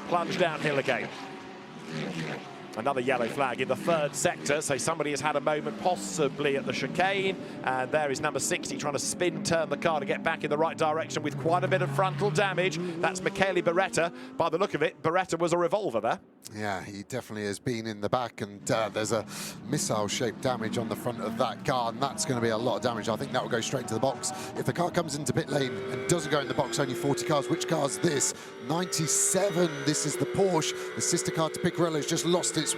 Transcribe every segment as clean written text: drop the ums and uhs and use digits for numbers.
plunge downhill again. Another yellow flag in the third sector, so somebody has had a moment possibly at the chicane, and there is number 60 trying to turn the car to get back in the right direction with quite a bit of frontal damage. That's Michele Beretta. By the look of it, Beretta was a revolver there. Yeah, he definitely has been in the back, and there's a missile-shaped damage on the front of that car, and that's going to be a lot of damage. I think that will go straight to the box. If the car comes into pit lane and doesn't go in the box, only 40 cars. Which car's this? 97. This is the Porsche. The sister car to Picarello's just lost its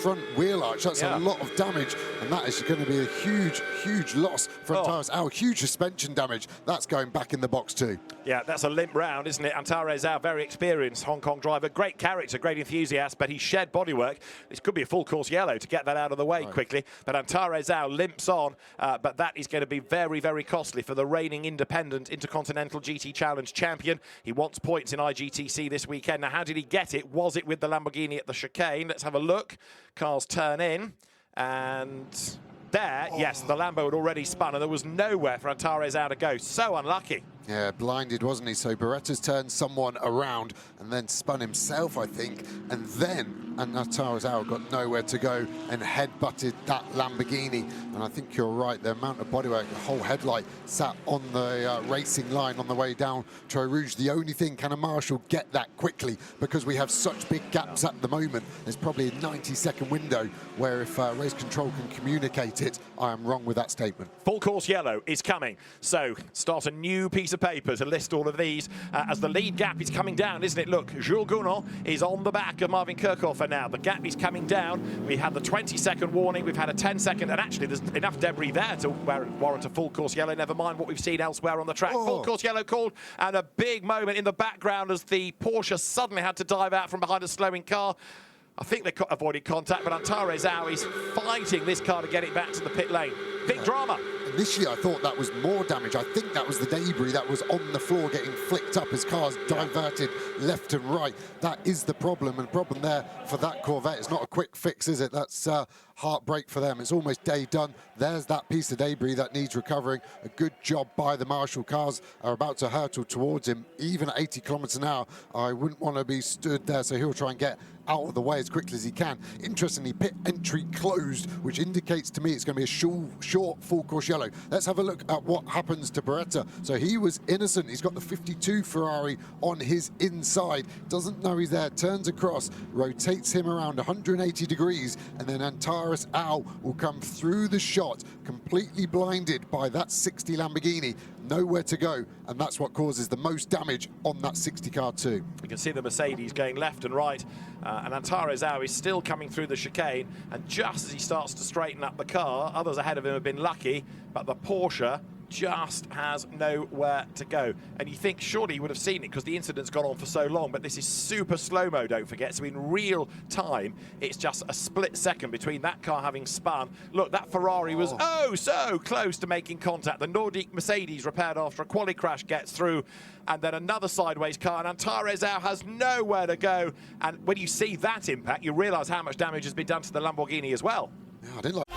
front wheel arch. That's a lot of damage, and that is going to be a huge, huge loss for Antares Au. Huge suspension damage. That's going back in the box too. Yeah, that's a limp round, isn't it? Antares Au, very experienced Hong Kong driver, great character, great enthusiast, but he shed bodywork. This could be a full course yellow to get that out of the way quickly. But Antares Au limps on, but that is going to be very, very costly for the reigning independent Intercontinental GT Challenge champion. He wants points in IGTC this weekend. Now, how did he get it? Was it with the Lamborghini at the chicane? Let's have a look. Cars turn in, and there, yes, the Lambo had already spun, and there was nowhere for Antares Au to go. So unlucky. Yeah, blinded, wasn't he? So Beretta's turned someone around and then spun himself, I think, and then Antares Au got nowhere to go and head-butted that Lamborghini. And I think you're right, the amount of bodywork, the whole headlight sat on the racing line on the way down to Eau Rouge. The only thing, can a marshal get that quickly? Because we have such big gaps at the moment. There's probably a 90-second window where if race control can communicate it, I am wrong with that statement. Full course yellow is coming. So start a new piece of paper to list all of these as the lead gap is coming down, isn't it? Look, Jules Gounon is on the back of Marvin Kirchhofer now. The gap is coming down. We had the 20-second warning. We've had a 10-second, and actually there's enough debris there to warrant a full course yellow. Never mind what we've seen elsewhere on the track. Full course yellow called, and a big moment in the background as the Porsche suddenly had to dive out from behind a slowing car. I think they avoided contact, but Antares Au is fighting this car to get it back to the pit lane. Big drama. Initially, I thought that was more damage. I think that was the debris that was on the floor getting flicked up as cars diverted left and right. That is the problem, and the problem there for that Corvette. It's not a quick fix, is it? That's heartbreak for them. It's almost day done. There's that piece of debris that needs recovering. A good job by the marshal. Cars are about to hurtle towards him, even at 80 kilometers an hour. I wouldn't want to be stood there, so he'll try and get out of the way as quickly as he can. Interestingly, pit entry closed, which indicates to me it's going to be a short full course yellow. Let's have a look at what happens to Beretta. So he was innocent. He's got the 52 Ferrari on his inside. Doesn't know he's there. Turns across, rotates him around 180 degrees, and then Antares Au will come through the shot, completely blinded by that 60 Lamborghini. Nowhere to go, and that's what causes the most damage on that 60 car too. You can see the Mercedes going left and right, and Antares Au is still coming through the chicane, and just as he starts to straighten up the car, others ahead of him have been lucky, but the Porsche just has nowhere to go. And you think surely he would have seen it because the incident's gone on for so long, but this is super slow-mo, don't forget. So in real time, it's just a split second between that car having spun. Look, that Ferrari was so close to making contact. The Nordic Mercedes, repaired after a quali crash, gets through, and then another sideways car, and Antares Au has nowhere to go. And when you see that impact, you realise how much damage has been done to the Lamborghini as well. Yeah, I didn't like